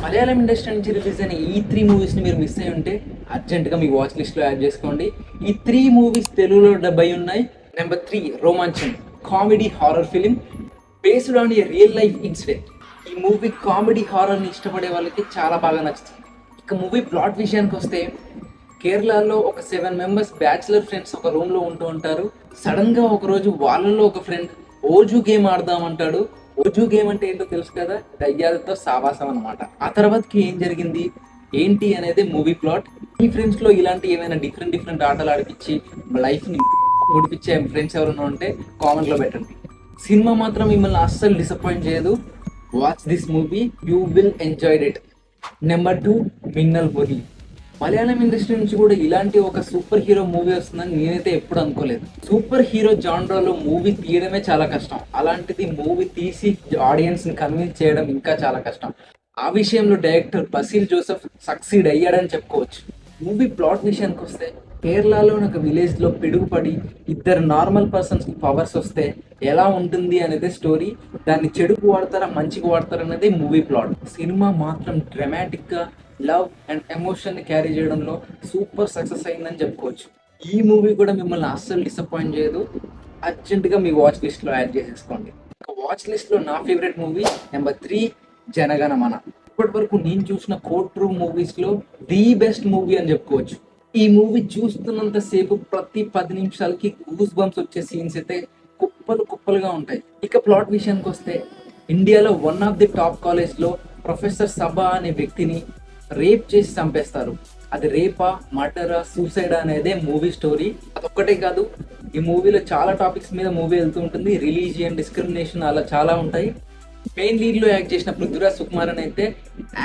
Malayalam industry నుంచి release అయిన ఈ 3 మూవీస్ని మీరు మిస్ అయ్యి ఉంటే అర్జెంటుగా మీ వాచ్ లిస్ట్లో యాడ్ చేసుకోండి. ఈ 3 మూవీస్ తెలుగులో డబ్ అయి ఉన్నాయి. Number 3 Romancham, comedy horror film based on a real life incident. ఈ మూవీ కామెడీ హారర్ని ఇష్టపడే వాళ్ళకి చాలా బాగా నచ్చుతుంది. ఇక మూవీ ప్లాట్ విషయానికి వస్తే, కేరళలో ఒక 7 మెంబర్స్ బ్యాచులర్ ఫ్రెండ్స్ ఒక రూమ్లో ఉంటూ ఉంటారు. సడన్గా ఒకరోజు వాళ్ళలో ఒక ఫ్రెండ్ ఓజు గేమ్ ఆడదామంటాడు. ఓజు గేమ్ అంటే ఏంటో తెలుసు కదా, దయ్యాలతో సావాసం అనమాట. ఆ తర్వాతకి ఏం జరిగింది ఏంటి అనేది మూవీ ప్లాట్. ఈ ఫ్రెండ్స్లో ఇలాంటి ఏమైనా డిఫరెంట్ ఆటలు ఆడిపించి లైఫ్ని గుడిపించే ఫ్రెండ్స్ ఎవరైనా ఉంటే కామెంట్లో పెట్టండి. సినిమా మాత్రం మిమ్మల్ని అస్సలు డిసప్పాయింట్ చేయదు. Watch this movie, you will enjoyed it. Number 2 Minnal Murali. Malayalam industry నుంచి కూడా ఇలాంటి ఒక సూపర్ హీరో మూవీ వస్తుందని నేనైతే ఎప్పుడు అనుకోలేదు. సూపర్ హీరో జాన్రాలో మూవీ తీయడమే చాలా కష్టం, అలాంటిది మూవీ తీసి ఆడియన్స్ని కన్విన్స్ చేయడం ఇంకా చాలా కష్టం. ఆ విషయంలో డైరెక్టర్ బసిల్ జోసెఫ్ సక్సీడ్ అయ్యాడని చెప్పుకోవచ్చు. మూవీ ప్లాట్ విషయానికి వస్తే, కేరళలోని ఒక విలేజ్లో పిడుగుపడి 2 నార్మల్ పర్సన్స్కి పవర్స్ వస్తే ఎలా ఉంటుంది అనేది స్టోరీ. దాన్ని చెడుకు వాడతారా మంచికి వాడతారా అనేది మూవీ ప్లాట్. సినిమా మాత్రం డ్రామాటిక్గా లవ్ అండ్ ఎమోషన్ని క్యారీ చేయడంలో సూపర్ సక్సెస్ అయిందని చెప్పుకోవచ్చు. ఈ మూవీ కూడా మిమ్మల్ని అస్సలు డిసప్పాయింట్ చేయదు. అర్జెంటుగా మీ వాచ్ లిస్ట్లో యాడ్ చేసేసుకోండి. వాచ్ లిస్ట్లో నా ఫేవరెట్ మూవీ నెంబర్ 3 జనగణమన. ఇప్పటి వరకు నేను చూసిన కోర్ట్ రూమ్ మూవీస్లో ది బెస్ట్ మూవీ అని చెప్పుకోవచ్చు. ఈ మూవీ చూస్తున్నంత సేపు ప్రతి 10 నిమిషాలకి గూస్ బంప్స్ వచ్చే సీన్స్ అయితే కుప్పలుగా ఉంటాయి. ఇక ప్లాట్ విషయానికి వస్తే, ఇండియాలో వన్ ఆఫ్ ది టాప్ కాలేజ్లో ప్రొఫెసర్ సభా అనే వ్యక్తిని రేప్ చేసి చంపేస్తారు. అది రేపా, మర్డరా, సూసైడా అనేదే మూవీ స్టోరీ. అదొక్కటే కాదు, ఈ మూవీలో చాలా టాపిక్స్ మీద మూవీ వెళ్తూ ఉంటుంది. రిలీజియన్, డిస్క్రిమినేషన్ అలా చాలా ఉంటాయి. మెయిన్ లీడ్లో యాక్ట్ చేసిన పృథ్వీరాజ్ సుకుమారన్ అయితే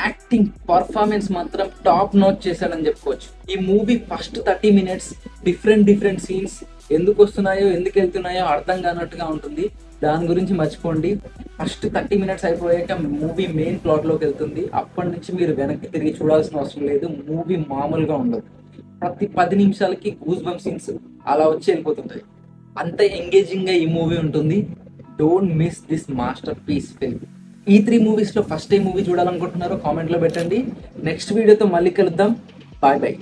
యాక్టింగ్ పర్ఫార్మెన్స్ మాత్రం టాప్ నోట్ చేశాడని చెప్పుకోవచ్చు. ఈ movie first 30 minutes different scenes ఎందుకు వస్తున్నాయో ఎందుకు వెళ్తున్నాయో అర్థం కానట్టుగా ఉంటుంది. దాని గురించి మర్చిపోండి. ఫస్ట్ 30 minutes అయిపోయాక మూవీ మెయిన్ ప్లాట్లోకి వెళ్తుంది. అప్పటి నుంచి మీరు వెనక్కి తిరిగి చూడాల్సిన అవసరం లేదు. మూవీ మామూలుగా ఉండదు. ప్రతి 10 నిమిషాలకి గూస్ బంప్ సీన్స్ అలా వచ్చి వెళ్ళిపోతుంటాయి. అంత ఎంగేజింగ్గా ఈ మూవీ ఉంటుంది. Don't miss this masterpiece film. ఈ 3 మూవీస్లో ఫస్ట్ ఏ మూవీ చూడాలనుకుంటున్నారో కామెంట్లో పెట్టండి. నెక్స్ట్ వీడియోతో మళ్ళీ కలుద్దాం. బాయ్.